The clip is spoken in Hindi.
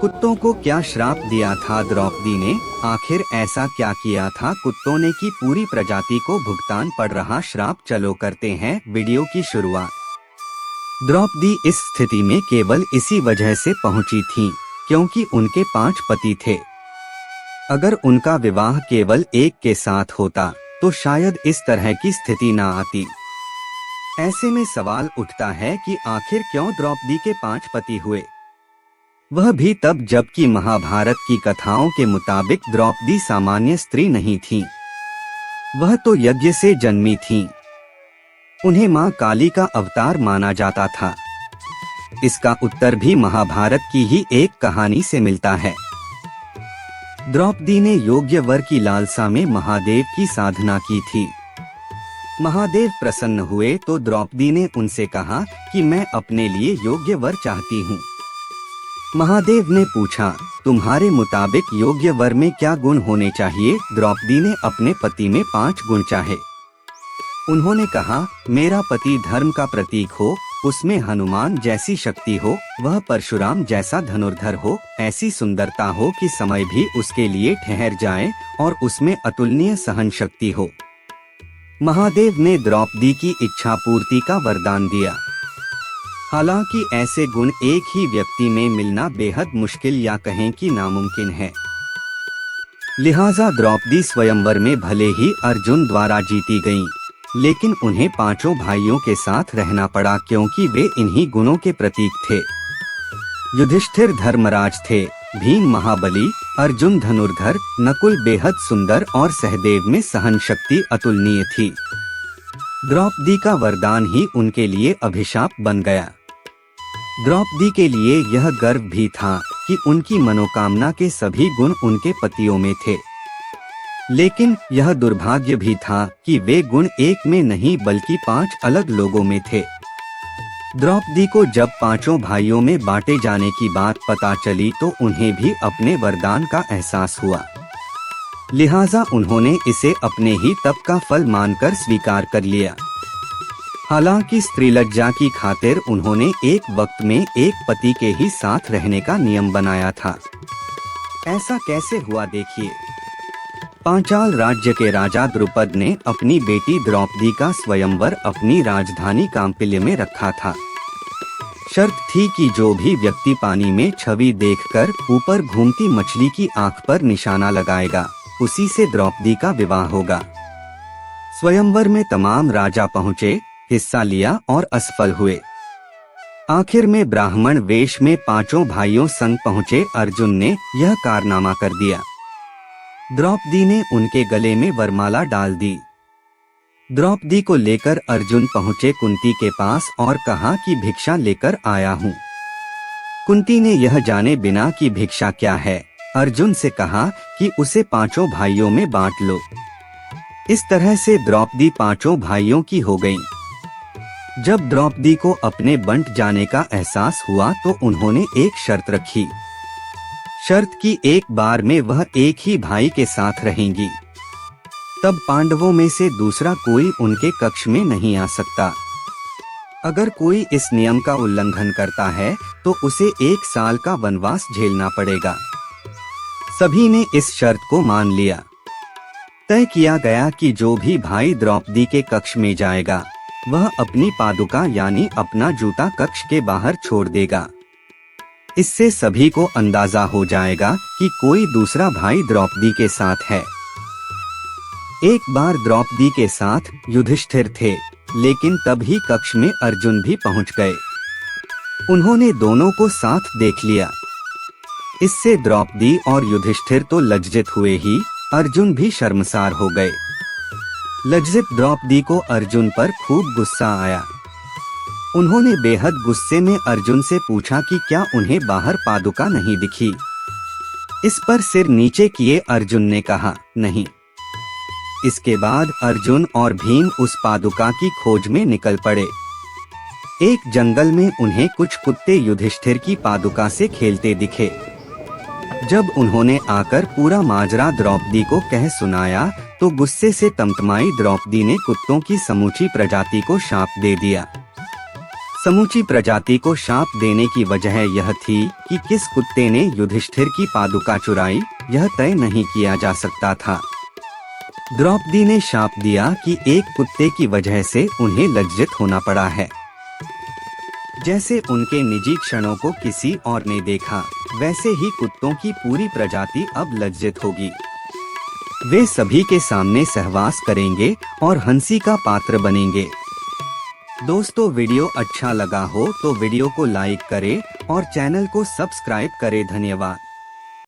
कुत्तों को क्या श्राप दिया था द्रौपदी ने? आखिर ऐसा क्या किया था कुत्तों ने कि पूरी प्रजाति को भुगतान पड़ रहा श्राप? चलो करते हैं वीडियो की शुरुआत। द्रौपदी इस स्थिति में केवल इसी वजह से पहुंची थीं, क्योंकि उनके 5 पति थे। अगर उनका विवाह केवल एक के साथ होता तो शायद इस तरह की स्थिति ना आती। ऐसे में सवाल उठता है कि आखिर क्यों द्रौपदी के 5 पति हुए, वह भी तब जबकि महाभारत की कथाओं के मुताबिक द्रौपदी सामान्य स्त्री नहीं थीं। वह तो यज्ञ से जन्मी थीं। उन्हें मां काली का अवतार माना जाता था। इसका उत्तर भी महाभारत की ही एक कहानी से मिलता है। द्रौपदी ने योग्य वर की लालसा में महादेव की साधना की थी। महादेव प्रसन्न हुए तो द्रौपदी ने उनसे कहा कि मैं अपने लिए योग्य वर चाहती हूँ। महादेव ने पूछा, तुम्हारे मुताबिक योग्य वर में क्या गुण होने चाहिए? द्रौपदी ने अपने पति में 5 गुण चाहे। उन्होंने कहा, मेरा पति धर्म का प्रतीक हो, उसमें हनुमान जैसी शक्ति हो, वह परशुराम जैसा धनुर्धर हो, ऐसी सुंदरता हो कि समय भी उसके लिए ठहर जाए और उसमें अतुलनीय सहन शक्ति हो। महादेव ने द्रौपदी की इच्छा पूर्ति का वरदान दिया। हालांकि ऐसे गुण एक ही व्यक्ति में मिलना बेहद मुश्किल या कहें कि नामुमकिन है। लिहाजा द्रौपदी स्वयंवर में भले ही अर्जुन द्वारा जीती गईं, लेकिन उन्हें 5 भाइयों के साथ रहना पड़ा, क्योंकि वे इन्हीं गुणों के प्रतीक थे। युधिष्ठिर धर्मराज थे, भीम महाबली, अर्जुन धनुर्धर, नकुल बेहद सुंदर और सहदेव में सहन शक्ति अतुलनीय थी। द्रौपदी का वरदान ही उनके लिए अभिशाप बन गया। द्रौपदी के लिए यह गर्व भी था कि उनकी मनोकामना के सभी गुण उनके पतियों में थे, लेकिन यह दुर्भाग्य भी था कि वे गुण एक में नहीं बल्कि 5 अलग लोगों में थे। द्रौपदी को जब 5 भाइयों में बांटे जाने की बात पता चली तो उन्हें भी अपने वरदान का एहसास हुआ। लिहाजा उन्होंने इसे अपने ही तप का फल मानकर स्वीकार कर लिया। हालांकि स्त्रीलज्जा की खातिर उन्होंने एक वक्त में एक पति के ही साथ रहने का नियम बनाया था। ऐसा कैसे हुआ देखिए। पांचाल राज्य के राजा द्रुपद ने अपनी बेटी द्रौपदी का स्वयंवर अपनी राजधानी कांपिल्य में रखा था। शर्त थी कि जो भी व्यक्ति पानी में छवि देखकर ऊपर घूमती मछली की आंख पर निशाना लगाएगा, उसी से द्रौपदी का विवाह होगा। स्वयंवर में तमाम राजा पहुँचे, हिस्सा लिया और असफल हुए। आखिर में ब्राह्मण वेश में 5 भाइयों संग पहुँचे अर्जुन ने यह कारनामा कर दिया। द्रौपदी ने उनके गले में वरमाला डाल दी। द्रौपदी को लेकर अर्जुन पहुँचे कुंती के पास और कहा कि भिक्षा लेकर आया हूँ। कुंती ने यह जाने बिना कि भिक्षा क्या है, अर्जुन से कहा कि उसे 5 भाइयों में बांट लो। इस तरह से द्रौपदी 5 भाइयों की हो गईं। जब द्रौपदी को अपने बंट जाने का एहसास हुआ तो उन्होंने एक शर्त रखी। शर्त की एक बार में वह एक ही भाई के साथ रहेंगी। तब पांडवों में से दूसरा कोई उनके कक्ष में नहीं आ सकता। अगर कोई इस नियम का उल्लंघन करता है तो उसे 1 साल का वनवास झेलना पड़ेगा। सभी ने इस शर्त को मान लिया। तय किया गया कि जो भी भाई द्रौपदी के कक्ष में जाएगा वह अपनी पादुका यानी अपना जूता कक्ष के बाहर छोड़ देगा। इससे सभी को अंदाजा हो जाएगा कि कोई दूसरा भाई द्रौपदी के साथ है। एक बार द्रौपदी के साथ युधिष्ठिर थे, लेकिन तभी कक्ष में अर्जुन भी पहुंच गए। उन्होंने दोनों को साथ देख लिया। इससे द्रौपदी और युधिष्ठिर तो लज्जित हुए ही, अर्जुन भी शर्मसार हो गए। लज्जित द्रौपदी को अर्जुन पर खूब गुस्सा आया। उन्होंने बेहद गुस्से में अर्जुन से पूछा कि क्या उन्हें बाहर पादुका नहीं दिखी। इस पर सिर नीचे किए अर्जुन ने कहा, नहीं। इसके बाद अर्जुन और भीम उस पादुका की खोज में निकल पड़े। एक जंगल में उन्हें कुछ कुत्ते युधिष्ठिर की पादुका से खेलते दिखे। जब उन्होंने आकर पूरा माजरा द्रौपदी को कह सुनाया तो गुस्से से तमतमाई द्रौपदी ने कुत्तों की समूची प्रजाति को शाप दे दिया। समूची प्रजाति को शाप देने की वजह यह थी कि किस कुत्ते ने युधिष्ठिर की पादुका चुराई, यह तय नहीं किया जा सकता था। द्रौपदी ने शाप दिया कि एक कुत्ते की वजह से उन्हें लज्जित होना पड़ा है। जैसे उनके निजी क्षणों को किसी और ने देखा, वैसे ही कुत्तों की पूरी प्रजाति अब लज्जित होगी। वे सभी के सामने सहवास करेंगे और हंसी का पात्र बनेंगे। दोस्तों, वीडियो अच्छा लगा हो तो वीडियो को लाइक करें और चैनल को सब्सक्राइब करें। धन्यवाद।